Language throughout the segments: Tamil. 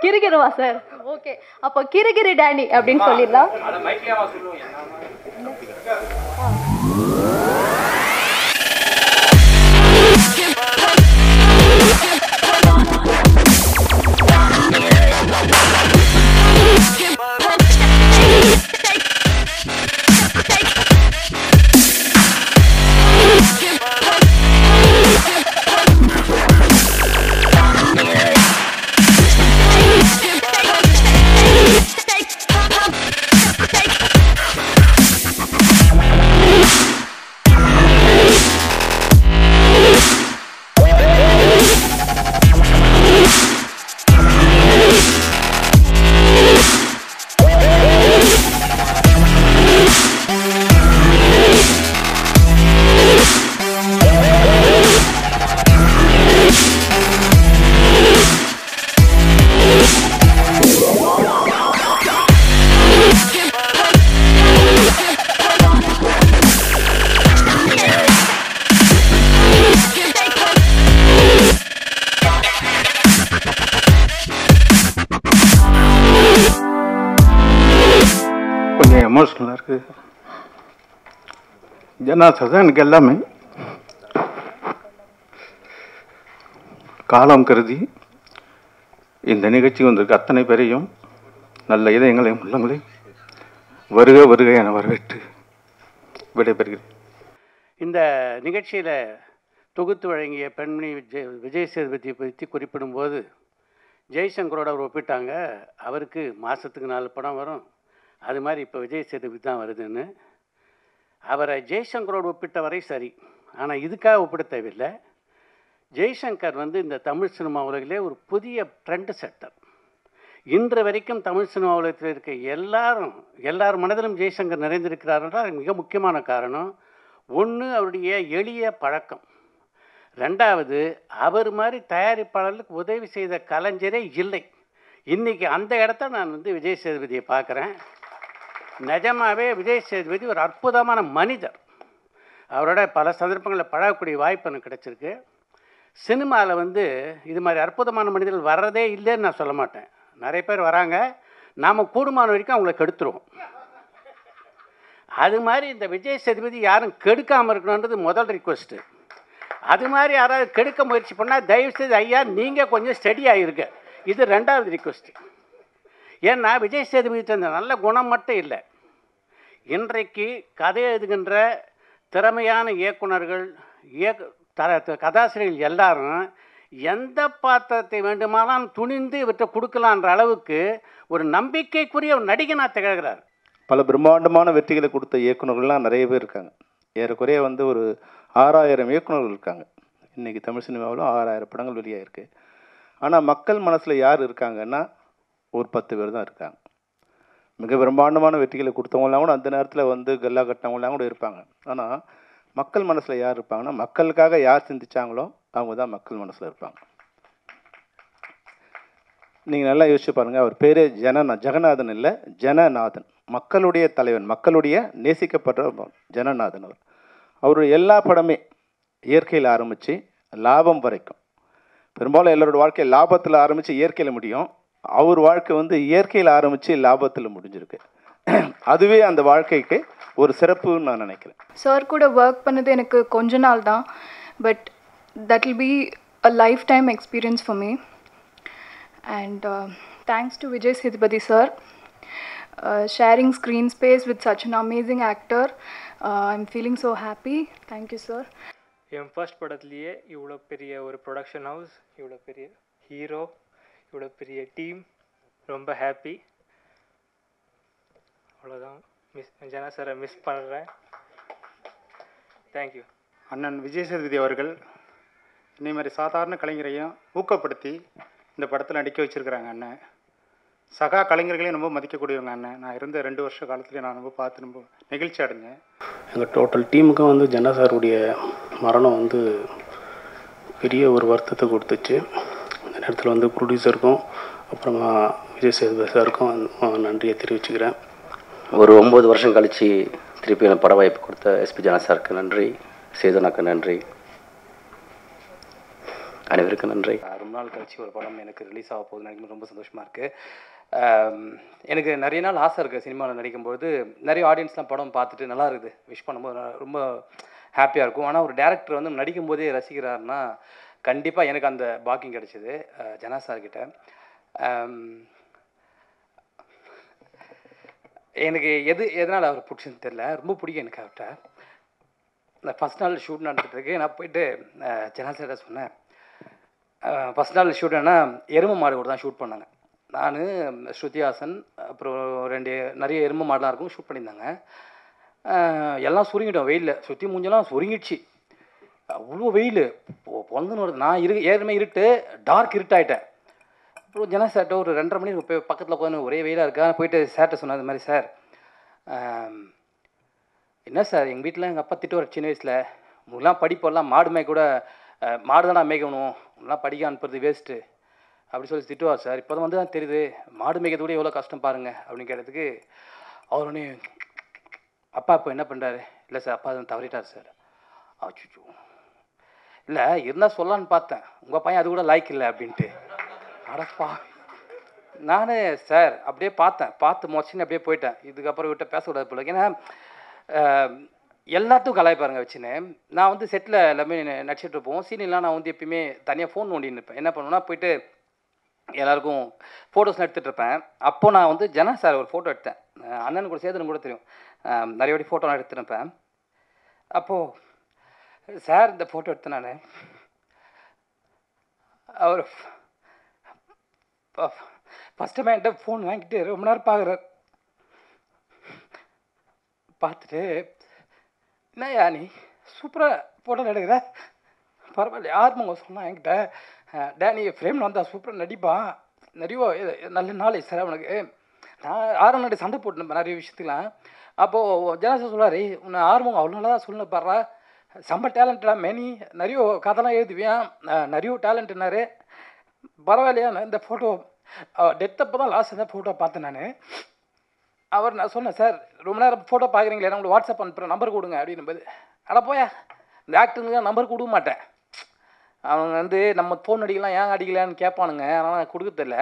கிறுகிறுவா சார்? ஓகே, அப்போ கிறுகிறு டேனி அப்படின்னு சொல்லிடலாம். எமோஷனலாக இருக்குது. ஜனாசை தான் எனக்கு எல்லாமே. காலம் கருதி இந்த நிகழ்ச்சி வந்திருக்கு அத்தனை பேரையும் நல்ல இதயங்களையும் உள்ளங்களையும் வருக வருக என வரவேற்று விடைபெறுகிறேன். இந்த நிகழ்ச்சியில் தொகுத்து வழங்கிய பெண்மணி விஜய் சேதுபதியை பற்றி குறிப்பிடும்போது ஜெய்சங்கரோட அவர் ஒப்பிட்டாங்க. அவருக்கு மாதத்துக்கு 4 படம் வரும், அது மாதிரி இப்போ விஜய் சேதுபதி தான் வருதுன்னு. அவரை ஜெய்சங்கரோடு ஒப்பிட்ட வரை சரி, ஆனால் இதுக்காக ஒப்பிட தேவையில்லை. ஜெய்சங்கர் இந்த தமிழ் சினிமா உலகிலே ஒரு புதிய ட்ரெண்ட் செட்டர். இன்று வரைக்கும் தமிழ் சினிமா உலகத்தில் இருக்க எல்லார் மனதிலும் ஜெய்சங்கர் நிறைந்திருக்கிறார் என்றால் மிக முக்கியமான காரணம் ஒன்று அவருடைய எளிய பழக்கம், ரெண்டாவது அவர் மாதிரி தயாரிப்பாளர்களுக்கு உதவி செய்த கலைஞரே இல்லை. இன்றைக்கி அந்த இடத்த நான் விஜய் சேதுபதியை பார்க்குறேன். நிஜமாகவே விஜய் சேதுபதி ஒரு அற்புதமான மனிதர். அவரோட பல சந்தர்ப்பங்களில் பழகக்கூடிய வாய்ப்பு எனக்கு கிடச்சிருக்கு. சினிமாவில் இது மாதிரி அற்புதமான மனிதர்கள் வர்றதே இல்லைன்னு நான் சொல்ல மாட்டேன். நிறைய பேர் வராங்க, நாம் கூடுமான வரைக்கும் அவங்கள கெடுத்துருவோம். அது மாதிரி இந்த விஜய் சேதுபதி யாரும் கெடுக்காமல் இருக்கணுன்றது முதல் ரிக்வெஸ்ட்டு. அது மாதிரி யாராவது கெடுக்க முயற்சி பண்ணால் தயவுசெய்து ஐயா நீங்கள் கொஞ்சம் ஸ்டடி ஆகிருக்க, இது ரெண்டாவது ரிக்வெஸ்ட்டு. ஏன்னா விஜய் சேதுபதி அந்த நல்ல குணம் மட்டும் இல்லை, இன்றைக்கு கதை எழுதுகின்ற திறமையான இயக்குனர்கள் கதாசிரியர்கள் எல்லாரும் எந்த பாத்திரத்தை வேண்டுமானாலும் துணிந்து இவற்றை கொடுக்கலான்ற அளவுக்கு ஒரு நம்பிக்கைக்குரிய ஒரு நடிகனாக திகழ்கிறார். பல பிரம்மாண்டமான வெற்றிகளை கொடுத்த இயக்குநர்கள்லாம் நிறைய பேர் இருக்காங்க. ஏறக்குறைய ஒரு 6000 இயக்குநர்கள் இருக்காங்க. இன்றைக்கி தமிழ் சினிமாவிலும் 6000 படங்கள் வெளியாகிருக்கு. ஆனால் மக்கள் மனசில் யார் இருக்காங்கன்னா ஒரு 10 பேர் தான் இருக்காங்க. மிக பிரம்மாண்டமான வெற்றிகளை கொடுத்தவங்களாம் கூட அந்த நேரத்தில் கல்லா கட்டினவங்களாம் கூட இருப்பாங்க. ஆனால் மக்கள் மனசில் யார் இருப்பாங்கன்னா மக்களுக்காக யார் சிந்திச்சாங்களோ அவங்க தான் மக்கள் மனசில் இருப்பாங்க. நீங்கள் நல்லா யோசிச்சு பாருங்கள், அவர் பேரே ஜெகநாதன் இல்லை, ஜனநாதன். மக்களுடைய தலைவன், மக்களுடைய நேசிக்கப்படுற ஜனநாதன். அவருடைய எல்லா படமே இயற்கையில் ஆரம்பித்து லாபம் வரைக்கும், பெரும்பாலும் எல்லாரோட வாழ்க்கை லாபத்தில் ஆரம்பித்து இயற்கையில் முடியும். அவர் வாழ்க்கை இயற்கையில் ஆரம்பித்து லாபத்தில் முடிஞ்சிருக்கு. அதுவே அந்த வாழ்க்கைக்கு ஒரு சிறப்புன்னு நான் நினைக்கிறேன். சார் கூட ஒர்க் பண்ணது எனக்கு கொஞ்ச நாள் தான், but that will be a life time experience for me. And thanks to Vijay Sethupathi sir, sharing screen space with such an amazing actor. I'm feeling so happy. Thank you sir. என் ஃபர்ஸ்ட் படத்துலேயே இவ்வளோ பெரிய ஒரு ப்ரொடக்ஷன் ஹவுஸ், இவ்வளோ பெரிய ஹீரோ, இவ்வளோ பெரிய டீம், ரொம்ப ஹாப்பி. அவ்வளோதான். ஜனா சாரை மிஸ் பண்ணுறேன். தேங்க்யூ. அண்ணன் விஜய் சேதுபதி அவர்கள் இதே மாதிரி சாதாரண கலைஞரையும் ஊக்கப்படுத்தி இந்த படத்தில் நடிக்க வச்சுருக்கிறாங்க. அண்ணன் சகா கலைஞர்களையும் ரொம்ப மதிக்கக்கூடியவங்க அண்ணன். நான் இருந்த 2 வருஷ காலத்துலேயும் நான் ரொம்ப பார்த்து ரொம்ப நெகிழ்ச்சி அடைஞ்சேன். எங்கள் டோட்டல் டீமுக்கும் ஜனா சாருடைய மரணம் பெரிய ஒரு வருத்தத்தை கொடுத்துச்சு. அந்த நேரத்தில் ப்ரொடியூசருக்கும் அப்புறமா விஜய் சேதுபதி சாருக்கும் நன்றியை தெரிவிச்சுக்கிறேன். ஒரு 9 வருஷம் கழித்து திருப்பி எனக்கு பட வாய்ப்பு கொடுத்த எஸ்பி ஜனா சாருக்கு நன்றி, சேதுனாக்கு நன்றி, அனைவருக்கும் நன்றி. ரொம்ப நாள் கழிச்சு ஒரு படம் எனக்கு ரிலீஸ் ஆக போகுதுன்னு நினைக்கும் ரொம்ப சந்தோஷமாக இருக்குது. எனக்கு நிறைய நாள் ஆசை இருக்குது சினிமாவில் நடிக்கும்போது. நிறைய ஆடியன்ஸ்லாம் படம் பார்த்துட்டு நல்லா இருக்குது, விஷ் பண்ணும்போது ரொம்ப ஹாப்பியாக இருக்கும். ஆனால் ஒரு டேரக்டர் வந்து நடிக்கும்போதே ரசிக்கிறாருன்னா கண்டிப்பாக எனக்கு அந்த பாக்கியம் கிடைச்சிது ஜனா சார்கிட்ட. எனக்கு எதனால் அவர் பிடிச்சுன்னு தெரில, ரொம்ப பிடிக்கும் எனக்கு அவர்கிட்ட. நான் ஃபஸ்ட் நாள் ஷூட் நடந்துகிட்ருக்கு, நான் போயிட்டு ஜனா சார்கிட்ட சொன்னேன். ஃபஸ்ட் நாள் ஷூட் என்ன எருமை மாடு கூட தான் ஷூட் பண்ணாங்க. நான் ஸ்ருதிஹாசன் அப்புறம் நிறைய எருமை மாடெலாம் இருக்கும் ஷூட் பண்ணியிருந்தாங்க. எல்லாம் சுருங்கிட்டோம் வெயிலில், சுற்றி மூஞ்செல்லாம் சுருங்கிடுச்சு, அவ்வளோ வெயில் பொந்துன்னு வருது. நான் ஏற்கனவே இருட்டு டார்க் இருட்டாயிட்டேன். அப்புறம் ஜனா சார்கிட்ட ஒரு 2:30 மணி போய் பக்கத்தில் உட்காந்து ஒரே வெயிலாக இருக்கா, போயிட்டு சார்கிட்ட சொன்னேன் இது மாதிரி சார் என்ன சார் எங்கள் வீட்டில் எங்கள் அப்பா திட்டு வர சின்ன வயசில் உங்களுக்குலாம் படிப்பெல்லாம் மாடு மேய்க்க கூட மாடு தானே மேய்க்கணும், உங்களெலாம் படிக்க அனுப்புறது வேஸ்ட்டு அப்படி சொல்லி திட்டுவார் சார். இப்போ தான் வந்து தான் தெரியுது மாடு மேய்க்கிறது கூட எவ்வளோ கஷ்டம் பாருங்கள் அப்படின்னு கேட்டதுக்கு அவர் ஒன்று அப்பா இப்போ என்ன பண்ணுறாரு, இல்லை சார் அப்பா தான் தவறிட்டார் சார். அச்சுச்சோ இல்லை இருந்தால் சொல்லலான்னு பார்த்தேன், உங்கள் பையன் அது கூட லைக் இல்லை அப்படின்ட்டு. அடப்பா நான் சார் அப்படியே பார்த்து மொச்சின்னு அப்படியே போயிட்டேன். இதுக்கப்புறம் விட்ட பேசக்கூடாது போல. ஏன்னா எல்லாத்துக்கும் கலாய்ப்பாருங்க வச்சுன்னு. நான் வந்து செட்டில் எல்லாமே நடிச்சிட்டு இருப்போம். சீனிலாம் நான் வந்து எப்பயுமே தனியாக ஃபோன் நோண்டின்னு இருப்பேன். என்ன பண்ணுவேன்னா போயிட்டு எல்லாருக்கும் ஃபோட்டோஸ்லாம் எடுத்துகிட்டு இருப்பேன். அப்போது நான் வந்து ஜனா சார் ஒரு ஃபோட்டோ எடுத்தேன், அண்ணனுக்கு கூட சேதுன்னு கூட தெரியும், நிறைய வாட்டி ஃபோட்டோலாம் எடுத்துருப்பேன். அப்போது சார் இந்த ஃபோட்டோ எடுத்தேன் நான். அவர் ஃபஸ்ட்டு என்கிட்ட ஃபோன் வாங்கிட்டு ரொம்ப நேரம் பார்க்குறார். பார்த்துட்டு என்னையா நீ சூப்பராக ஃபோட்டோ எடுக்கிற, பரவாயில்ல யாருமே சொன்னா என்கிட்ட டேனி ஃப்ரேமில் வந்தால் சூப்பராக நடிப்பான், நிறைய நல்ல நாலேஜ் சார் அவனுக்கு. நான் ஆரம்பி சண்டை போட்டுனேன் நிறைய விஷயத்துலாம். அப்போது ஜனாசா சொல்லாரு உன்னை ஆர்வம் அவ்வளோ நல்லா தான் சொல்லணும் பாடுறா, செம்ம டேலண்ட்டாக மெனி நிறைய கதைலாம் எழுதுவியான், நிறைய டேலண்ட்னாரு. பரவாயில்லையா நான் இந்த ஃபோட்டோ டெத்தப்போ தான் லாஸ்ட் தான் ஃபோட்டோ பார்த்தேன் நான். நான் சொன்னேன் சார் ரொம்ப நேரம் ஃபோட்டோ பார்க்குறீங்களே, நான் உங்களுக்கு வாட்ஸ்அப் அனுப்புகிறேன் நம்பர் கொடுங்க அப்படின்னும்போது, அட போயா இந்த ஆக்டருங்க நம்பர் கொடுக்க மாட்டேன், அவங்க வந்து நம்ம ஃபோன் அடிக்கலாம் ஏன் அடிக்கலான்னு கேட்பானுங்க, ஆனால் நான் கொடுக்கறதில்ல,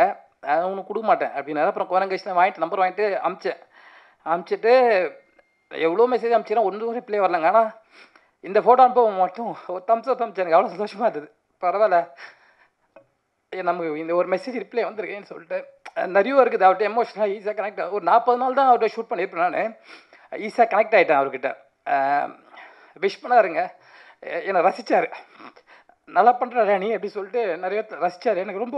அவனுக்கு கொடுக்க மாட்டேன் அப்படின்னாரு. அப்புறம் குரங்கேஷில் நம்பர் வாங்கிட்டு அனுப்பிச்சிட்டு எவ்வளோ மெசேஜ் அனுப்பிச்சினா ஒன்று ரிப்ளை வரலங்க. ஆனால் இந்த ஃபோட்டோ அனுப்ப மட்டும் ஒரு தம்ஸ் அப் அனுப்பிச்சாங்க, எவ்வளோ சந்தோஷமாக இருந்தது. பரவாயில்ல நமக்கு இந்த ஒரு மெசேஜ் ரிப்ளை வந்திருக்கேன்னு சொல்லிட்டு நிறைய இருக்குது. அவர்கிட்ட எமோஷனலாக ஈஸியாக கனெக்ட் ஒரு 40 நாள் தான் அவர்கிட்ட ஷூட் பண்ணியிருப்பேன் நான். ஈஸியாக கனெக்ட் ஆகிட்டேன் அவர்கிட்ட. விஷ் பண்ணாருங்க, என்னை ரசித்தார், நல்லா பண்ணுற நீ அப்படி சொல்லிட்டு நிறைய ரசித்தார். எனக்கு ரொம்ப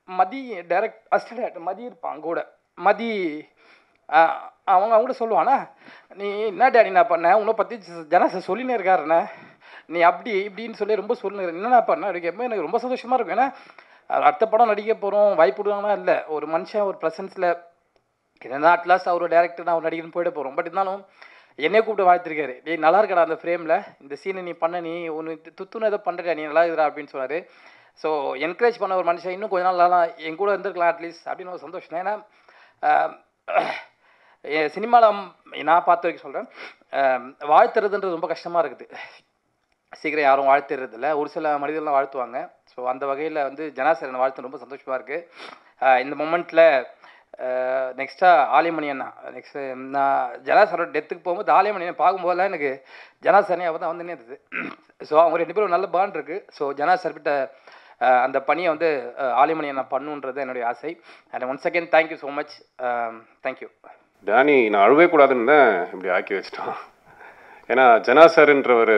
மதி டைரக்ட் அசிஸ்டன்ட் மதி இருப்பான் கூட, மதி அவங்க கூட சொல்லுவானா நீ என்ன டேடி நான் பண்ணேன் உன்னை பற்றி ஜனாசா சொல்லினே இருக்காருண்ணே, நீ அப்படி இப்படின்னு சொல்லி ரொம்ப சொல்லுங்க என்னென்ன பண்ண அதுக்கு எப்போ எனக்கு ரொம்ப சந்தோஷமாக இருக்கும். ஏன்னா அடுத்த படம் நடிக்க போகிறோம் வாய்ப்பு விடுவாங்கன்னா இல்லை, ஒரு மனுஷன் ஒரு ப்ரெசன்ஸில் என்னென்னா அட்லாஸ்ட் அவர் டேரக்டர் நான் அவர் நடிகர்னு போயிட போகிறோம். பட் இருந்தாலும் என்னையே கூப்பிட்டு வாழ்த்திருக்காரு, நீ நல்லா இருக்கடா அந்த ஃப்ரேமில் இந்த சீனை நீ பண்ண, நீ ஒன்று துத்துன்னு எதை பண்ணுறா நீ நல்லா இருக்குறா அப்படின்னு சொன்னார். ஸோ என்கரேஜ் பண்ண ஒரு மனுஷன் இன்னும் கொஞ்ச நாள்லாம் என் கூட இருந்திருக்கலாம் அட்லீஸ்ட் அப்படின்னு ஒரு சந்தோஷம். ஏன்னா சினிமாவில் நான் பார்த்த வரைக்கும் சொல்கிறேன், வாழ்த்துறதுன்றது ரொம்ப கஷ்டமாக இருக்குது. சீக்கிரம் யாரும் வாழ்த்துறதில்ல, ஒரு சில மனிதர்கள்லாம் வாழ்த்துவாங்க. ஸோ அந்த வகையில் வந்து ஜனாசரன் வாழ்த்து ரொம்ப சந்தோஷமாக இருக்குது இந்த மொமெண்ட்டில். நெக்ஸ்ட்டாக ஆலிமணி அண்ணா, நெக்ஸ்ட்டு நான் ஜனாசரோட டெத்துக்கு போகும்போது ஆலிமணி அண்ணன் பார்க்கும்போதெல்லாம் எனக்கு ஜனாசரனே அவள் தான் வந்துன்னே இருந்தது. ஸோ அவங்க 2 பேரும் நல்ல பாண்ட் இருக்குது. ஸோ ஜனாசர்கிட்ட அந்த பணியை வந்து ஆலிமணி அண்ணா பண்ணுன்றது என்னுடைய ஆசை. And once again thank you so much, thank you. Danny நான் அழுவே கூடாதுன்னு தான் இப்படி ஆக்கி வச்சிட்டான். ஏன்னா ஜனாசர்ன்றவர்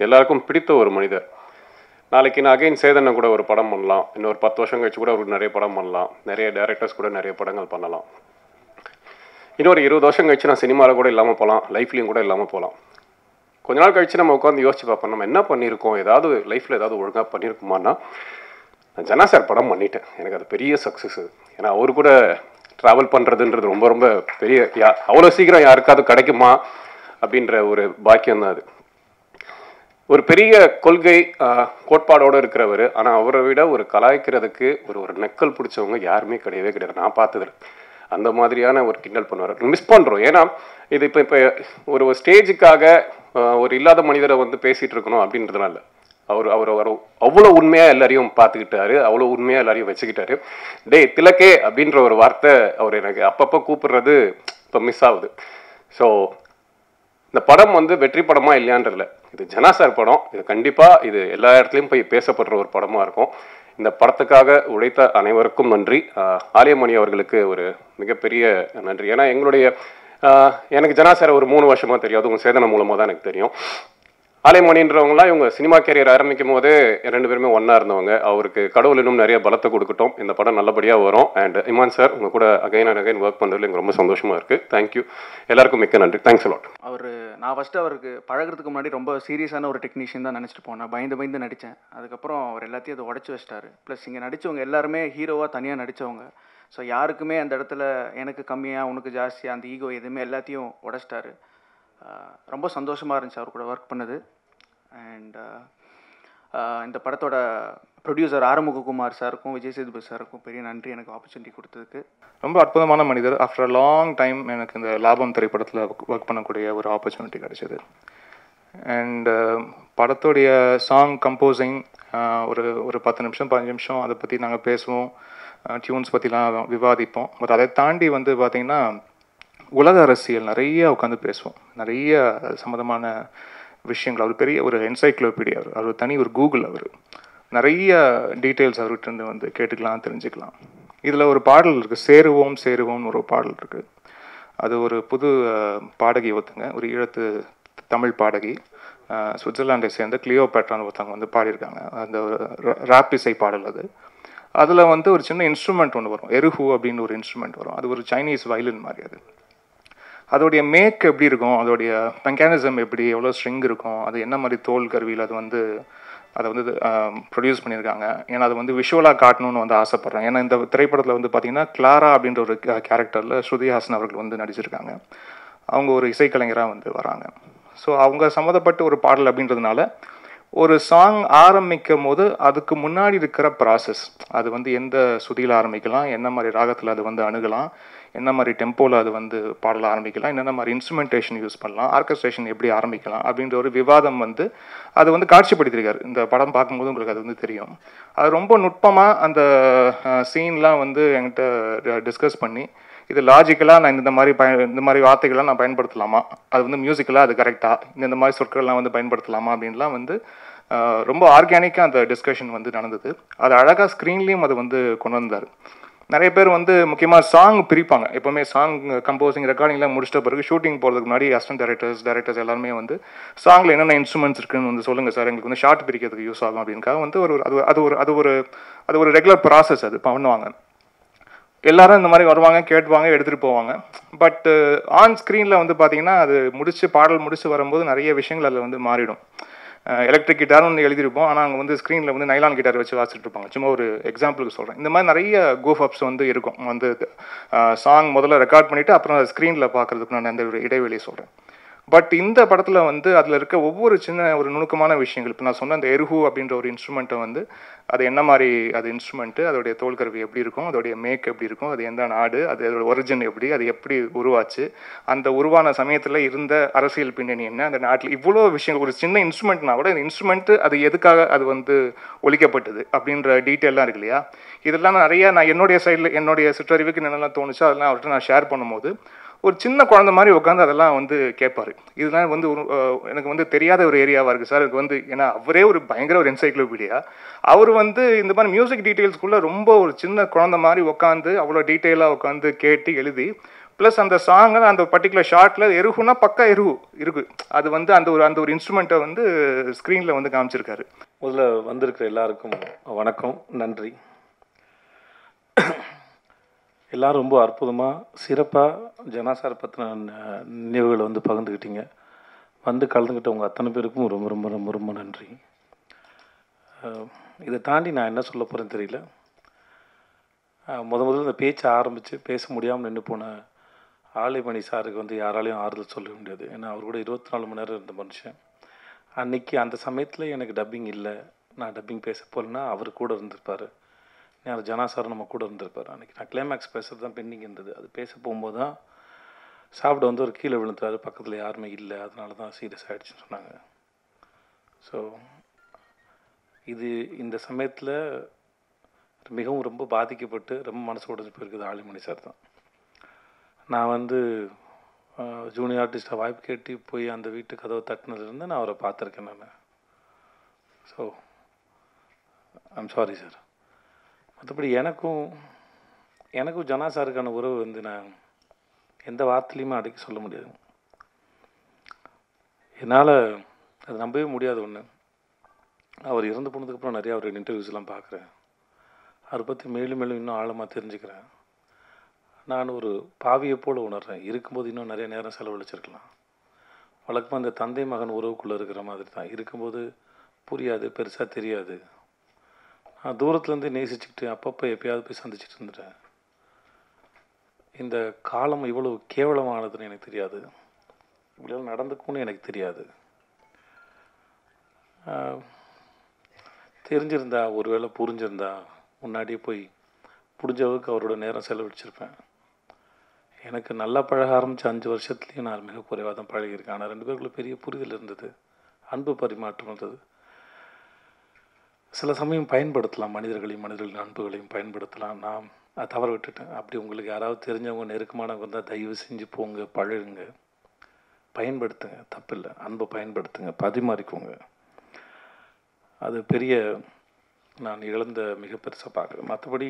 எல்லாருக்கும் பிடித்த ஒரு மனிதர். நாளைக்கு நான் அகைன் சேதனை கூட ஒரு படம் பண்ணலாம், இன்னொரு 10 வருஷம் கழிச்சு கூட அவருக்கு நிறைய படம் பண்ணலாம், நிறைய டேரக்டர்ஸ் கூட நிறைய படங்கள் பண்ணலாம். இன்னொரு 20 வருஷம் கழிச்சு நான் சினிமாவில் கூட இல்லாமல் போகலாம், லைஃப்லேயும் கூட இல்லாமல் போகலாம். கொஞ்ச நாள் கழிச்சு நம்ம உட்காந்து யோசிச்சு பார்ப்போம் நம்ம என்ன பண்ணியிருக்கோம், ஏதாவது லைஃப்பில் ஏதாவது ஒழுங்காக பண்ணியிருக்குமான்னா நான் ஜனாசார் படம் பண்ணிட்டேன். எனக்கு அது பெரிய சக்ஸஸ் அது. ஏன்னா அவரு கூட ட்ராவல் பண்ணுறதுன்றது ரொம்ப ரொம்ப பெரிய அவ்வளோ சீக்கிரம் யாருக்காவது கிடைக்குமா அப்படின்ற ஒரு பாக்கியம் தான் அது. ஒரு பெரிய கொள்கை கோட்பாடோடு இருக்கிறவர், ஆனால் அவரை விட ஒரு கலாய்க்கிறதுக்கு ஒரு நெக்கல் பிடிச்சவங்க யாருமே கிடையவே கிடையாது நான் பார்த்ததில். அந்த மாதிரியான ஒரு கிண்டல் பண்ணுவார், மிஸ் பண்ணுறோம். ஏன்னா இது இப்போ ஒரு ஸ்டேஜுக்காக ஒரு இல்லாத மனிதரை வந்து பேசிகிட்டு இருக்கணும் அப்படின்றதுனால அவர் அவர் அவர் அவ்வளோ உண்மையாக எல்லாரையும் பார்த்துக்கிட்டாரு, அவ்வளோ உண்மையாக எல்லாரையும் வச்சுக்கிட்டாரு. டே திலக்கே அப்படின்ற ஒரு வார்த்தை அவர் எனக்கு அப்பப்போ கூப்பிடுறது இப்போ மிஸ் ஆகுது. ஸோ இந்த படம் வந்து வெற்றி படமா இல்லையான்றதில்ல, இது ஜனா சார் படம். இது கண்டிப்பாக இது எல்லா இடத்துலையும் போய் பேசப்படுற ஒரு படமாக இருக்கும். இந்த படத்துக்காக உழைத்த அனைவருக்கும் நன்றி. ஆலியமணி அவர்களுக்கு ஒரு மிகப்பெரிய நன்றி. ஏன்னா எனக்கு ஜனா சார் ஒரு 3 வருஷமாக தெரியாது, உங்கள் சேதனம் மூலமாக தான் எனக்கு தெரியும். ஆலியமணின்றவங்களாம் இவங்க சினிமா கேரியர் ஆரம்பிக்கும் போதே 2 பேருமே ஒன்றா இருந்தவங்க. அவருக்கு கடவுள் இன்னும் நிறைய பலத்தை கொடுக்கட்டும், இந்த படம் நல்லபடியாக வரும். அண்ட் இமான் சார் உங்கள் கூட அகைன் அண்ட் அகைன் ஒர்க் பண்ணுறதுல எனக்கு ரொம்ப சந்தோஷமாக இருக்குது. தேங்க்யூ, எல்லாருக்கும் மிக்க நன்றி. Thanks a lot. நான் ஃபஸ்ட்டு அவருக்கு பழகிறதுக்கு முன்னாடி ரொம்ப சீரியஸான ஒரு டெக்னீஷியன் தான் நினச்சிட்டு போனேன். பயந்து நடித்தேன். அதுக்கப்புறம் அவர் எல்லாத்தையும் அதை உடச்சி வச்சிட்டாரு. ப்ளஸ் இங்கே நடித்தவங்க எல்லாருமே ஹீரோவாக தனியாக நடித்தவங்க. ஸோ யாருக்குமே அந்த இடத்துல எனக்கு கம்மியாக உனக்கு ஜாஸ்தியாக அந்த ஈகோ எதுவுமே எல்லாத்தையும் உடச்சிட்டாரு. ரொம்ப சந்தோஷமாக இருந்துச்சு அவர் கூட ஒர்க் பண்ணது. அண்ட் இந்த படத்தோட ப்ரொடியூசர் ஆறுமுககுமார் சாருக்கும் விஜய் சேதுபதி சாருக்கும் பெரிய நன்றி எனக்கு ஆப்பர்ச்சுனிட்டி கொடுத்ததுக்கு. ரொம்ப அற்புதமான மனிதர். ஆஃப்டர் அ லாங் டைம் எனக்கு இந்த லாபம் திரைப்படத்தில் ஒர்க் பண்ணக்கூடிய ஒரு ஆப்பர்ச்சுனிட்டி கிடைச்சிது. அண்ட் படத்துடைய சாங் கம்போசிங் ஒரு 10 நிமிஷம் 15 நிமிஷம் அதை பற்றி நாங்கள் பேசுவோம், டியூன்ஸ் பற்றிலாம் விவாதிப்போம். பட் அதை தாண்டி வந்து பார்த்திங்கன்னா உலக அரசியல் நிறைய உட்காந்து பேசுவோம். நிறைய சம்மந்தமான விஷயங்கள். அவர் பெரிய ஒரு என்சைக்ளோபீடியா. அவர் தனி ஒரு கூகுள். அவர் நிறைய டீட்டெயில்ஸ் அவர்கிட்ட வந்து கேட்டுக்கலாம், தெரிஞ்சுக்கலாம். இதில் ஒரு பாடல் இருக்குது, சேருவோம் சேருவோம்னு ஒரு பாடல் இருக்குது. அது ஒரு புது பாடகி ஒருத்தங்க, ஒரு ஈழத்து தமிழ் பாடகி, சுவிட்சர்லாண்டை சேர்ந்த கிளியோபேட்ரான்னு ஒருத்தவங்க வந்து பாடியிருக்காங்க. அந்த ராப் இசை பாடல் அது. அதில் வந்து ஒரு சின்ன இன்ஸ்ட்ருமெண்ட் ஒன்று வரும், எருஹூ அப்படின்னு ஒரு இன்ஸ்ட்ருமெண்ட் வரும். அது ஒரு சைனீஸ் வயலின் மாதிரி. அதோடைய மேக் எப்படி இருக்கும், அதோடைய மெக்கானிசம் எப்படி, எவ்வளோ ஸ்ட்ரிங் இருக்கும், அது என்ன மாதிரி தோல் கருவியில் அதை வந்து ப்ரொடியூஸ் பண்ணியிருக்காங்க. ஏன்னா அது வந்து விஷுவலாக காட்டணும்னு வந்து ஆசைப்பட்றேன். ஏன்னா இந்த திரைப்படத்தில் வந்து பார்த்திங்கன்னா கிளாரா அப்படின்ற ஒரு கேரக்டரில் ஸ்ருதி ஹாசன் அவர்கள் வந்து நடிச்சிருக்காங்க. அவங்க ஒரு இசைக்கலைஞராக வந்து வராங்க. ஸோ அவங்க சம்மந்தப்பட்ட ஒரு பாடல் அப்படின்றதுனால ஒரு சாங் ஆரம்பிக்கும் போது அதுக்கு முன்னாடி இருக்கிற ப்ராசஸ், அது வந்து எந்த சுதியில் ஆரம்பிக்கலாம், என்ன மாதிரி ராகத்தில் அது வந்து அணுகலாம், என்ன மாதிரி டெம்போவில் அது வந்து பாடல ஆரம்பிக்கலாம், என்னென்ன மாதிரி இன்ஸ்ட்ருமெண்டேஷன் யூஸ் பண்ணலாம், ஆர்கஸ்ட்ரேஷன் எப்படி ஆரம்பிக்கலாம் அப்படின்ற ஒரு விவாதம் வந்து அது வந்து காட்சிப்படுத்தியிருக்காரு. இந்த படம் பார்க்கும்போது உங்களுக்கு அது வந்து தெரியும். அது ரொம்ப நுட்பமாக அந்த சீன்லாம் வந்து என்கிட்ட டிஸ்கஸ் பண்ணி இது லாஜிக்கலாக நான் இந்த மாதிரி வார்த்தைகள்லாம் நான் பயன்படுத்தலாமா, அது வந்து மியூசிக்கலாக அது கரெக்டாக, இந்த மாதிரி சொற்கள்லாம் வந்து பயன்படுத்தலாமா அப்படின்லாம் வந்து ரொம்ப ஆர்கானிக்காக அந்த டிஸ்கஷன் வந்து நடந்தது. அது அழகாக ஸ்க்ரீன்லேயும் அது வந்து கொண்டு வந்தார். நிறைய பேர் வந்து முக்கியமாக சாங் பிரிப்பாங்க. எப்போவுமே சாங் கம்போசிங் ரெக்கார்டிங்லாம் முடிச்சிட்ட பிறகு ஷூட்டிங் போகிறதுக்கு முன்னாடி அசிஸ்டன்ட் டைரக்டர்ஸ் எல்லாருமே வந்து சாங்கில் என்னென்ன இன்ஸ்ட்ருமெண்ட்ஸ் இருக்குன்னு வந்து சொல்லுங்கள் சார், எங்களுக்கு வந்து ஷார்ட் பிரிக்கிறதுக்கு யூஸ் ஆகும் அப்படின்னுக்காக வந்து அது ஒரு ரெகுலர் ப்ராசஸ் அது பண்ணுவாங்க. எல்லாரும் இந்த மாதிரி வருவாங்க, கேட்டுவாங்க, எடுத்துகிட்டு போவாங்க. பட் ஆன் ஸ்க்ரீனில் வந்து பார்த்தீங்கன்னா அது பாடல் முடிச்சு வரும்போது நிறைய விஷயங்கள் அதில் வந்து மாறிடும். எலக்ட்ரிக் கிட்டார்னு வந்து எழுதியிருப்போம், ஆனால் அங்கே வந்து ஸ்க்ரீனில் வந்து நைலான் கிட்டார் வச்சு வாசிச்சுட்டு இருப்பாங்க. சும்மா ஒரு எக்ஸாம்பிளுக்கு சொல்கிறேன். இந்த மாதிரி நிறைய கோஃப் அப்ஸ் வந்து இருக்கும். வந்து சாங் முதல்ல ரெக்கார்ட் பண்ணிவிட்டு அப்புறம் ஸ்க்ரீனில் பார்க்குறதுக்கு நான் அந்த ஒரு இடைவெளியை சொல்கிறேன். பட் இந்த படத்தில் வந்து அதில் இருக்க ஒவ்வொரு சின்ன ஒரு நுணுக்கமான விஷயங்கள், இப்போ நான் சொன்ன அந்த எருஹூ அப்படின்ற ஒரு இன்ஸ்ட்ருமெண்ட்டை வந்து அது என்ன மாதிரி அது இன்ஸ்ட்ருமெண்ட்டு, அதோடைய தோல்கருவி எப்படி இருக்கும், அதோடைய மேக் எப்படி இருக்கும், அது எந்த நாடு, அது அதோட ஒரிஜின் எப்படி, அது எப்படி உருவாச்சு, அந்த உருவான சமயத்தில் இருந்த அரசியல் பின்னணி என்ன, அந்த நாட்டில் இவ்வளோ விஷயங்கள். ஒரு சின்ன இன்ஸ்ட்ருமெண்ட்னா கூட இந்த இன்ஸ்ட்ருமெண்ட்டு அது எதுக்காக அது வந்து ஒழிக்கப்பட்டது அப்படின்ற டீட்டெயிலாம் இருக்கு இல்லையா. இதெல்லாம் நிறைய நான் என்னுடைய சைடில் என்னுடைய சிற்றறிவுக்கு என்னெல்லாம் தோணுச்சோ அதெல்லாம் அவர்கிட்ட நான் ஷேர் பண்ணும்போது ஒரு சின்ன குழந்தை மாதிரி உட்காந்து அதெல்லாம் வந்து கேட்பார். இதெல்லாம் வந்து எனக்கு வந்து தெரியாத ஒரு ஏரியாவாக இருக்குது சார். எனக்கு வந்து ஏன்னா அவரே ஒரு பயங்கர ஒரு என்சைக்ளோபீடியா. அவர் வந்து இந்த மாதிரி மியூசிக் டீட்டெயில்ஸ்குள்ளே ரொம்ப ஒரு சின்ன குழந்தை மாதிரி உட்காந்து அவ்வளோ டீட்டெயிலாக உட்காந்து கேட்டு எழுதி, ப்ளஸ் அந்த சாங்கை அந்த பர்டிகுலர் ஷார்ட்டில் எருகுனா பக்கா எருகு இருக்குது. அது வந்து அந்த ஒரு இன்ஸ்ட்ருமெண்ட்டை வந்து ஸ்க்ரீனில் வந்து காமிச்சிருக்காரு. முதல்ல வந்திருக்கிற எல்லாருக்கும் வணக்கம், நன்றி. எல்லோரும் ரொம்ப அற்புதமாக சிறப்பாக ஜனா சார் பற்றின நினைவுகளை வந்து பகிர்ந்துக்கிட்டீங்க. வந்து கலந்துக்கிட்டவங்க அத்தனை பேருக்கும் ரொம்ப ரொம்ப ரொம்ப ரொம்ப நன்றி. இதை தாண்டி நான் என்ன சொல்ல போகிறேன்னு தெரியல. முதல்ல இந்த பேச்சை ஆரம்பித்து பேச முடியாமல் நின்று போன ஆலிமணி சாருக்கு வந்து யாராலையும் ஆறுதல் சொல்ல முடியாது. ஏன்னா அவர் கூட 24 மணி நேரம் இருந்த மனுஷன். அன்றைக்கி அந்த சமயத்தில் எனக்கு டப்பிங் இல்லை, நான் டப்பிங் பேச போகலன்னா அவர் கூட இருந்திருப்பார். யார் ஜனா சார் நம்ம கூட இருந்திருப்பார். அன்றைக்கி நான் கிளைமேக்ஸ் பேசுகிறது தான் பெண்டிங் இருந்தது. அது பேச போகும்போது தான் சாப்பிட வந்து ஒரு கீழே விழுந்துட்டாரு, பக்கத்தில் யாருமே இல்லை, அதனால தான் சீரியஸ் ஆகிடுச்சின்னு சொன்னாங்க. ஸோ இது இந்த சமயத்தில் மிகவும் ரொம்ப பாதிக்கப்பட்டு ரொம்ப மனசு உடஞ்சி போயிருக்குது ஆலிமணி சார் தான். நான் வந்து ஜூனியர் ஆர்டிஸ்ட்டாக வாய்ப்பு கேட்டு போய் அந்த வீட்டு கதவை தட்டினதுலேருந்து நான் அவரை பார்த்துருக்கேன் நான். So I'm sorry sir. மற்றபடி எனக்கும் ஜனா சாருக்கான உறவு வந்து நான் எந்த வார்த்தையிலையுமே அடக்கி சொல்ல முடியாது. என்னால் அது நம்பவே முடியாது. ஒன்று, அவர் இறந்து போனதுக்கப்புறம் நிறையா அவருடைய இன்டர்வியூஸ்லாம் பார்க்குறேன். அவரை பற்றி மேலும் மேலும் இன்னும் ஆழமாக தெரிஞ்சுக்கிறேன். நான் ஒரு பாவியை போல் உணர்கிறேன். இருக்கும்போது இன்னும் நிறைய நேரம் செலவழிச்சிருக்கலாம். வழக்கமாக அந்த தந்தை மகன் உறவுக்குள்ளே இருக்கிற மாதிரி தான். இருக்கும்போது புரியாது, பெருசாக தெரியாது. நான் தூரத்துலேருந்து நேசிச்சுக்கிட்டு அப்பப்போ எப்பயாவது போய் சந்திச்சுட்டு இருந்துட்டேன். இந்த காலம் இவ்வளோ கேவலமானதுன்னு எனக்கு தெரியாது. இப்படியெல்லாம் நடந்துக்கும்னு எனக்கு தெரியாது. தெரிஞ்சிருந்தா, ஒருவேளை புரிஞ்சிருந்தா முன்னாடியே போய் முடிஞ்ச அளவுக்கு அவரோட நேரம் செலவழிச்சிருப்பேன். எனக்கு நல்லா பழக ஆரம்பித்த 5 வருஷத்துலேயும் நான் மிக குறைவாக தான் பழகியிருக்கேன். ஆனால் 2 பேருக்குள்ள பெரிய புரிதல் இருந்தது, அன்பு பரிமாற்றம் இருந்தது. சில சமயம் பயன்படுத்தலாம், மனிதர்களின் அன்புகளையும் பயன்படுத்தலாம். நான் அதை தவற விட்டுட்டேன். அப்படி உங்களுக்கு யாராவது தெரிஞ்சவங்க நெருக்கமானவங்க இருந்தால் தயவு செஞ்சு போங்க, பழகுங்க, பயன்படுத்துங்க, தப்பில்லை. அன்பை பயன்படுத்துங்க, பரிமாறிக்கோங்க. அது பெரிய நான் இழந்த மிக பெருசாக பார்க்குறேன். மற்றபடி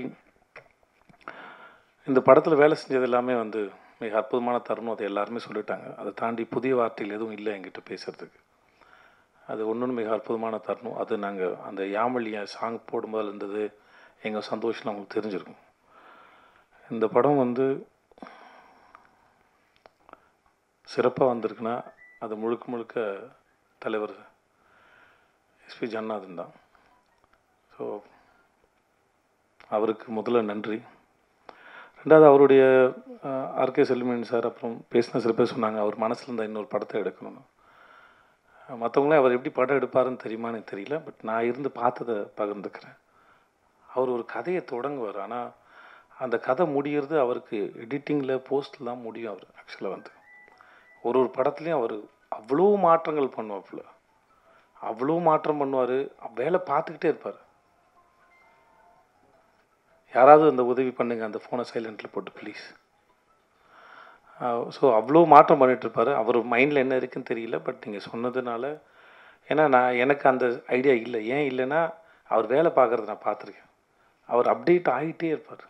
இந்த படத்தில் வேலை செஞ்சது எல்லாமே வந்து மிக அற்புதமான தருணம். அதை எல்லாருமே சொல்லிட்டாங்க. அதை தாண்டி புதிய வார்த்தைகள் எதுவும் இல்லை என்கிட்ட பேசுகிறதுக்கு. அது ஒன்று மிக அற்புதமான தருணம். அது நாங்கள் அந்த யாமொழியை சாங் போடும்போது இருந்தது எங்கள் சந்தோஷம் அவங்களுக்கு தெரிஞ்சிருக்கும். இந்த படம் வந்து சிறப்பாக வந்திருக்குன்னா அது முழுக்க தலைவர் எஸ்பி ஜன்னாதன் தான். ஸோ அவருக்கு முதல்ல நன்றி. ரெண்டாவது அவருடைய ஆர்கே செல்வமணி சார் அப்புறம் பேசின சில பேர் சொன்னாங்க அவர் மனசில் இருந்த இன்னொரு படத்தை எடுக்கணும்னு. மற்றவங்களே அவர் எப்படி படம் எடுப்பாருன்னு தெரியுமான்னு எனக்கு தெரியல. பட் நான் இருந்து பார்த்ததை பகிர்ந்துக்கிறேன். அவர் ஒரு கதையை தொடங்குவார். ஆனால் அந்த கதை முடிகிறது அவருக்கு எடிட்டிங்கில் போஸ்ட்டில் தான் முடியும். அவர் ஆக்சுவலாக வந்து ஒரு படத்துலேயும் அவர் அவ்வளோ மாற்றங்கள் பண்ணுவாப்புல, அவ்வளோ மாற்றம் பண்ணுவார். வேலை பார்த்துக்கிட்டே இருப்பார். யாராவது அந்த உதவி பண்ணுங்க, அந்த ஃபோனை சைலண்டில் போட்டு ப்ளீஸ். ஸோ அவ்வளோ மாற்றம் பண்ணிகிட்ருப்பார். அவர் மைண்டில் என்ன இருக்குதுன்னு தெரியல. பட் நீங்கள் சொன்னதுனால, ஏன்னா எனக்கு அந்த ஐடியா இல்லை. ஏன் இல்லைன்னா அவர் வேலை பார்க்குறத நான் பார்த்துருக்கேன். அவர் அப்டேட் ஆகிட்டே இருப்பார்.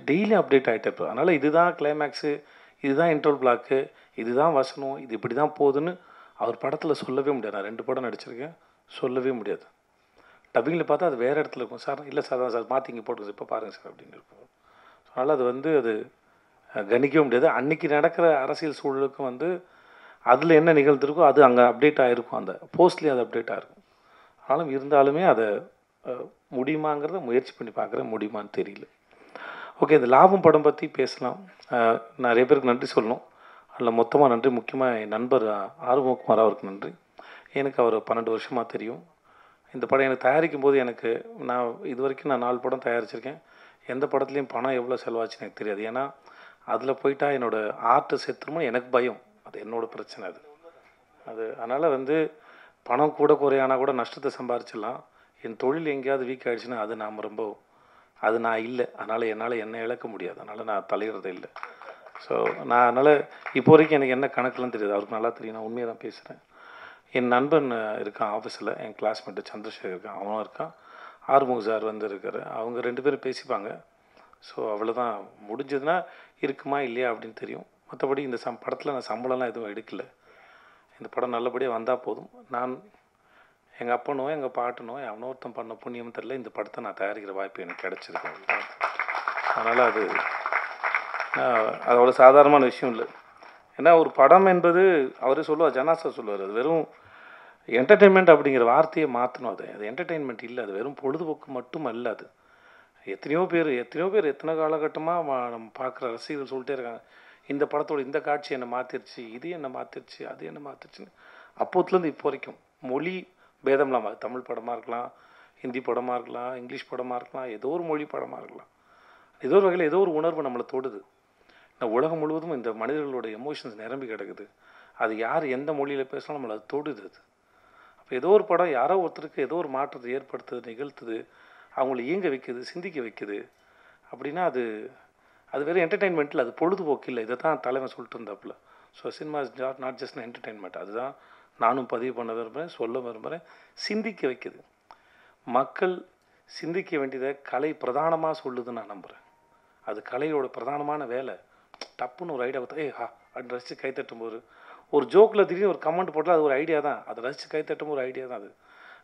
டெய்லியும் அப்டேட் ஆகிட்டே இருப்பார். அதனால் இதுதான் கிளைமேக்ஸு, இதுதான் இன்டர்வல் பிளாக்கு, இதுதான் வசனம், இது இப்படி தான் போகுதுன்னு அவர் படத்தில் சொல்லவே முடியாது. நான் 2 படம் நடிச்சிருக்கேன், சொல்லவே முடியாது. டப்பிங்கில் பார்த்தா அது வேறு இடத்துல இருக்கும். சார் இல்லை சார், தான் சார் மாற்றி இங்கே போட்டுங்க சார், இப்போ பாருங்கள் சார் அப்படின்னு இருக்கும். அதனால் அது வந்து அது கணிக்கவே முடியாது. அன்றைக்கி நடக்கிற அரசியல் சூழலுக்கும் வந்து அதில் என்ன நிகழ்ந்திருக்கோ அது அங்கே அப்டேட் ஆகிருக்கும். அந்த போஸ்ட்லேயும் அது அப்டேட் ஆகிருக்கும். ஆனாலும் இருந்தாலுமே அதை முடியுமாங்கிறத முயற்சி பண்ணி பார்க்குறேன். முடியுமான்னு தெரியல. ஓகே, இந்த லாபம் படம் பற்றி பேசலாம். நிறைய பேருக்கு நன்றி சொல்லணும். அதில் மொத்தமாக நன்றி. முக்கியமாக என் நண்பர் ஆறுமுககுமார் அவருக்கு நன்றி. எனக்கு அவர் 12 வருஷமாக தெரியும். இந்த படம் எனக்கு தயாரிக்கும் போது நான் இது வரைக்கும் 4 படம் தயாரிச்சிருக்கேன். எந்த படத்துலேயும் பணம் எவ்வளோ செலவாச்சுன்னு எனக்கு தெரியாது. ஏன்னா அதில் போயிட்டா என்னோடய ஆர்ட்டு செத்துருமோ எனக்கு பயம். அது என்னோடய பிரச்சனை. அது அதனால் வந்து பணம் கூட குறையானா கூட நஷ்டத்தை சம்பாரிச்சிடலாம். என் தொழில் எங்கேயாவது வீக் ஆகிடுச்சுன்னா அது நான் இல்லை. அதனால் என்னால் என்ன இழக்க முடியாது. அதனால் நான் தலையிடுறதே இல்லை. ஸோ நான் அதனால் இப்போ வரைக்கும் எனக்கு என்ன கணக்குலாம் தெரியாது. அவருக்கு நல்லா தெரியும். நான் உண்மையாக தான் பேசுகிறேன். என் நண்பன் இருக்கான் ஆஃபீஸில், என் கிளாஸ்மேட்டு சந்திரசேகர் இருக்கான், அவனும் இருக்கான். ஆறுமுக சார் வந்து இருக்கார். அவங்க 2 பேரும் பேசிப்பாங்க. ஸோ அவ்வளோதான். முடிஞ்சதுன்னா இருக்குமா இல்லையா அப்படின்னு தெரியும். மற்றபடி இந்த படத்தில் நான் சம்பளம்லாம் எதுவும் எடுக்கலை. இந்த படம் நல்லபடியாக வந்தால் போதும். நான் எங்கள் அப்பனோ எங்கள் பாட்டனோ எவனோ ஒருத்தன் பண்ண புண்ணியம் தெரியல, இந்த படத்தை நான் தயாரிக்கிற வாய்ப்பு எனக்கு கிடச்சிருக்கேன். அதனால் அது அவ்வளோ சாதாரணமான விஷயம் இல்லை. ஏன்னா ஒரு படம் என்பது அவரே சொல்லுவார், ஜனா சார் சொல்லுவார், அது வெறும் என்டர்டெயின்மெண்ட் அப்படிங்கிற வார்த்தையை மாற்றணும். அது என்டர்டெயின்மெண்ட் இல்லை, அது வெறும் பொழுதுபோக்கு மட்டும் அல்ல. அது எத்தனையோ பேர் எத்தனை காலகட்டமாக நம்ம பார்க்குற ரசிகர்கள் சொல்லிட்டே இருக்காங்க, இந்த படத்தோட இந்த காட்சி என்னை மாற்றிருச்சு, இது என்னை மாற்றிருச்சு, அது என்ன மாற்றிருச்சுன்னு. அப்போத்துலேருந்து இப்போ வரைக்கும் மொழி பேதம்லாம், தமிழ் படமாக இருக்கலாம், ஹிந்தி படமாக இருக்கலாம், இங்கிலீஷ் படமாக இருக்கலாம், ஏதோ ஒரு மொழி படமாக இருக்கலாம், ஏதோ ஒரு வகையில் ஏதோ ஒரு உணர்வு நம்மளை தொடுது. உலகம் முழுவதும் இந்த மனிதர்களோட எமோஷன்ஸ் நிரம்பி கிடக்குது. அது யார் எந்த மொழியில் பேசினாலும் நம்மளை அது தொடுது. அது அப்போ ஏதோ ஒரு படம் யாரோ ஒருத்தருக்கு ஏதோ ஒரு மாற்றத்தை ஏற்படுத்துது, நிகழ்த்துது, அவங்கள இயங்க வைக்குது, சிந்திக்க வைக்குது அப்படின்னா அது வெறும் என்டர்டெயின்மெண்ட்டில், அது பொழுதுபோக்கு இல்லை. இதை தான் தலைவன் சொல்லிட்டு இருந்தாப்புல. So cinema is not just entertainment. அதுதான் நானும் பதிவு பண்ண விரும்புகிறேன், சொல்ல விரும்புகிறேன். சிந்திக்க வைக்குது. மக்கள் சிந்திக்க வேண்டியதை கலை பிரதானமாக சொல்லுதுன்னு நான் நம்புகிறேன். அது கலையோட பிரதானமான வேலை. டப்புன்னு ஒரு ஐடியா கொடுத்தா ஹா அப்படின்னு ரசித்து கைத்தட்டும் போது, ஒரு ஜோக்கில் திடீர்னு ஒரு கமெண்ட் போட்டால் அது ஒரு ஐடியா தான். அதை ரசித்து கைத்தட்டும் ஒரு ஐடியா தான்.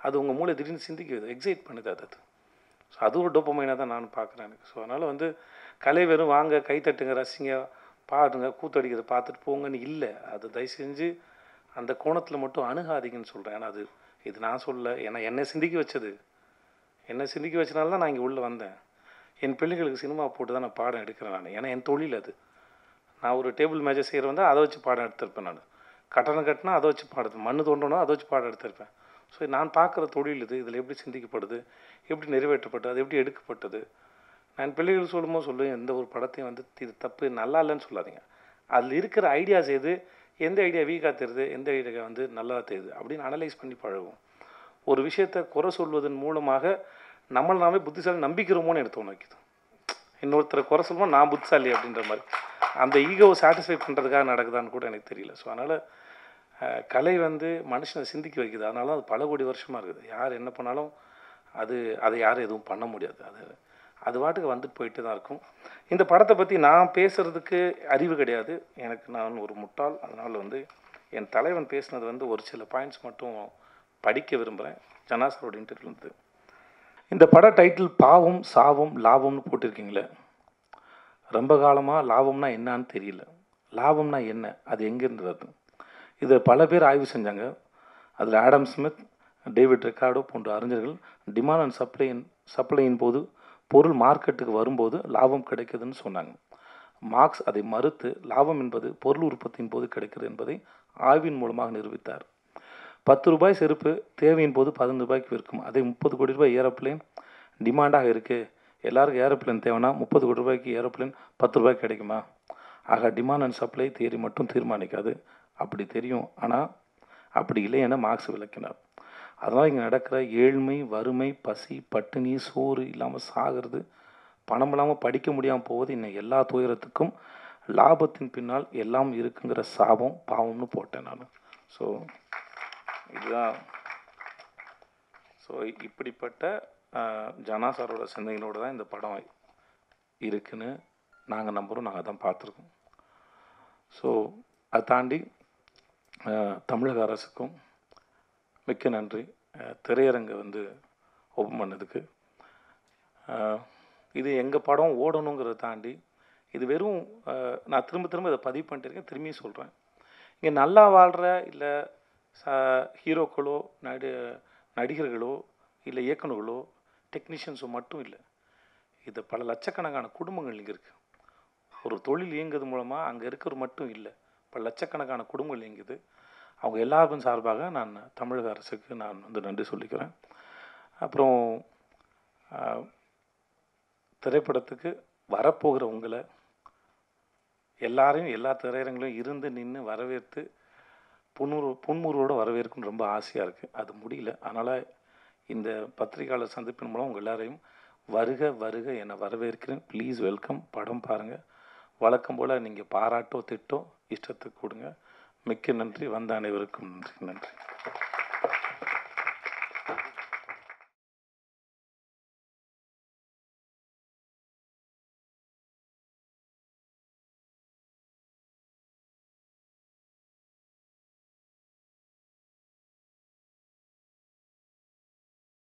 அது உங்கள் மூளை திடீர்னு சிந்திக்குது, எக்ஸைட் பண்ணுது. அது ஸோ அது ஒரு டோப்பமைனாக தான் நான் பார்க்குறேன் எனக்கு. ஸோ அதனால் கலை வெறும் வாங்க கைத்தட்டுங்க, ரசிங்க, பாடுங்க, கூத்தடிக்கிறத பார்த்துட்டு போங்கன்னு இல்லை. அது தயவு செஞ்சு அந்த கோணத்தில் மட்டும் அணுகாதீங்கன்னு சொல்கிறேன். ஏன்னா இது நான் சொல்லலை, ஏன்னா என்னை சிந்திக்க வச்சது. என்னை சிந்திக்க வச்சனால தான் நான் இங்கே உள்ளே வந்தேன். என் பிள்ளைகளுக்கு சினிமா போட்டு தான் நான் பாடம் எடுக்கிறேன் நான். ஏன்னா என் தொழில் அது. நான் ஒரு டேபிள் மேஜை செய்கிறவன் தான், அதை வச்சு பாடம் எடுத்திருப்பேன். நான் கட்டணம் கட்டினா அதை வச்சு பாடுது, மண் தோண்டணும் அதை வச்சு பாடம் எடுத்திருப்பேன். ஸோ நான் பார்க்குற தொழில் இது. இதில் எப்படி சிந்திக்கப்படுது, எப்படி நிறைவேற்றப்பட்டது, அது எப்படி எடுக்கப்பட்டது. நான் பிள்ளைகள் சொல்லும்போது சொல்லுவேன், எந்த ஒரு படத்தையும் இது தப்பு நல்லா இல்லைன்னு சொல்லாதீங்க. அதில் இருக்கிற ஐடியாஸ் எது, எந்த ஐடியா வீக்காக தெரியுது, எந்த ஐடியா நல்லா தெரியுது அப்படின்னு அனலைஸ் பண்ணி பழகும். ஒரு விஷயத்தை குறை சொல்வதன் மூலமாக நம்மளை நாமே புத்திசாலி நம்பிக்கிறோமோன்னு எனக்கு தோண வைக்குது. இன்னொருத்தரை குறை சொல்லுவோம் நான் புத்திசாலி அப்படின்ற மாதிரி, அந்த ஈகோவை சாட்டிஸ்ஃபை பண்ணுறதுக்காக நடக்குதான்னு கூட எனக்கு தெரியல. ஸோ அதனால் கலை மனுஷனை சிந்திக்க வைக்குது. அதனால அது பல கோடி வருஷமாக இருக்குது. யார் என்ன பண்ணாலும் அதை யாரும் எதுவும் பண்ண முடியாது. அது பாட்டுக்கு வந்துட்டு போயிட்டு தான் இருக்கும். இந்த படத்தை பற்றி நான் பேசுகிறதுக்கு அறிவு கிடையாது எனக்கு. நான் ஒரு முட்டாள். அதனால் என் தலைவன் பேசினது ஒரு சில பாயிண்ட்ஸ் மட்டும் படிக்க விரும்புகிறேன். ஜனாசரோட இன்டர்வியூ. இந்த பட டைட்டில் பாவம் சாவம் லாபம்னு போட்டிருக்கீங்களே. ரொம்ப காலமாக லாபம்னா என்னான்னு தெரியல. லாபம்னா என்ன, அது எங்கேருந்து வருது? இதை பல பேர் ஆய்வு செஞ்சாங்க. அதில் ஆடம் ஸ்மித், டேவிட் ரிக்கார்டோ போன்ற அறிஞர்கள் டிமாண்ட் அண்ட் சப்ளையின் போது பொருள் மார்க்கெட்டுக்கு வரும்போது லாபம் கிடைக்குதுன்னு சொன்னாங்க. மார்க்ஸ் அதை மறுத்து லாபம் என்பது பொருள் உற்பத்தியின் போது கிடைக்கிறது என்பதை ஆய்வின் மூலமாக நிரூபித்தார். 10 ரூபாய் செருப்பு தேவையின் போது 15 ரூபாய்க்கு விற்கும். அதே 30 கோடி ரூபாய் ஏரோப்ளேன் டிமாண்டாக இருக்குது, எல்லாருக்கும் ஏரோப்ளேன் தேவைன்னா 30 கோடி ரூபாய்க்கு ஏரோப்ளேன் 10 ரூபாய்க்கு கிடைக்குமா? ஆக டிமாண்ட் அண்ட் சப்ளை தியரி மட்டும் தீர்மானிக்காது. அப்படி தெரியும், ஆனால் அப்படி இல்லை என மார்க்ஸ் விளக்கினார். அதனால் இங்கே நடக்கிற ஏழ்மை, வறுமை, பசி, பட்டினி, சோறு இல்லாமல் சாகிறது, பணம் இல்லாமல் படிக்க முடியாமல் போவது, இன்னும் எல்லா துயரத்துக்கும் லாபத்தின் பின்னால் எல்லாம் இருக்குங்கிற சாபம் பாவம்னு போட்டேன் நான். ஸோ இதுதான். ஸோ இப்படிப்பட்ட ஜனாசாரோட சிந்தனைகளோடு தான் இந்த படம் இருக்குன்னு நாங்கள் நம்புகிறோம். நாங்கள் தான் பார்த்துருக்கோம். ஸோ அதை தாண்டி தமிழக அரசுக்கும் மிக்க நன்றி. திரையரங்கை ஓப்பன் பண்ணதுக்கு. இது எங்கள் படம் ஓடணுங்கிறத தாண்டி இது வெறும் நான் திரும்ப இதை பதிவு பண்ணிட்டு இருக்கேன், திரும்பியும் சொல்கிறேன். இங்கே நல்லா வாழ்கிற இல்லை ஹீரோக்களோ நடிகர்களோ இல்லை இயக்குநர்களோ டெக்னீஷியன்ஸோ மட்டும் இல்லை, இது பல லட்சக்கணக்கான குடும்பங்கள் இங்கே இருக்குது. ஒரு தொழில் இயங்குறது மூலமாக அங்கே இருக்கிற மட்டும் இல்லை, பல லட்சக்கணக்கான குடும்பங்கள் இயங்குது. அவங்க எல்லாருக்கும் சார்பாக நான் தமிழக அரசுக்கு நான் நன்றி சொல்லிக்கிறேன். அப்புறம் திரைப்படத்துக்கு வரப்போகிற உங்களை எல்லாரையும் எல்லா திரையரங்களையும் இருந்து நின்று வரவேற்று புன்முறுவோடு வரவேற்கணும்னு ரொம்ப ஆசையாக இருக்குது. அது முடியல. அதனால் இந்த பத்திரிகையாளர் சந்திப்பின் மூலம் உங்கள் எல்லாரையும் வருக வருக என வரவேற்கிறேன். Please welcome. படம் பாருங்கள். வழக்கம் போல் நீங்கள் பாராட்டோ திட்டோ இஷ்டத்துக்கு கொடுங்க. மிக்க நன்றி. வந்த அனைவருக்கும் நன்றி.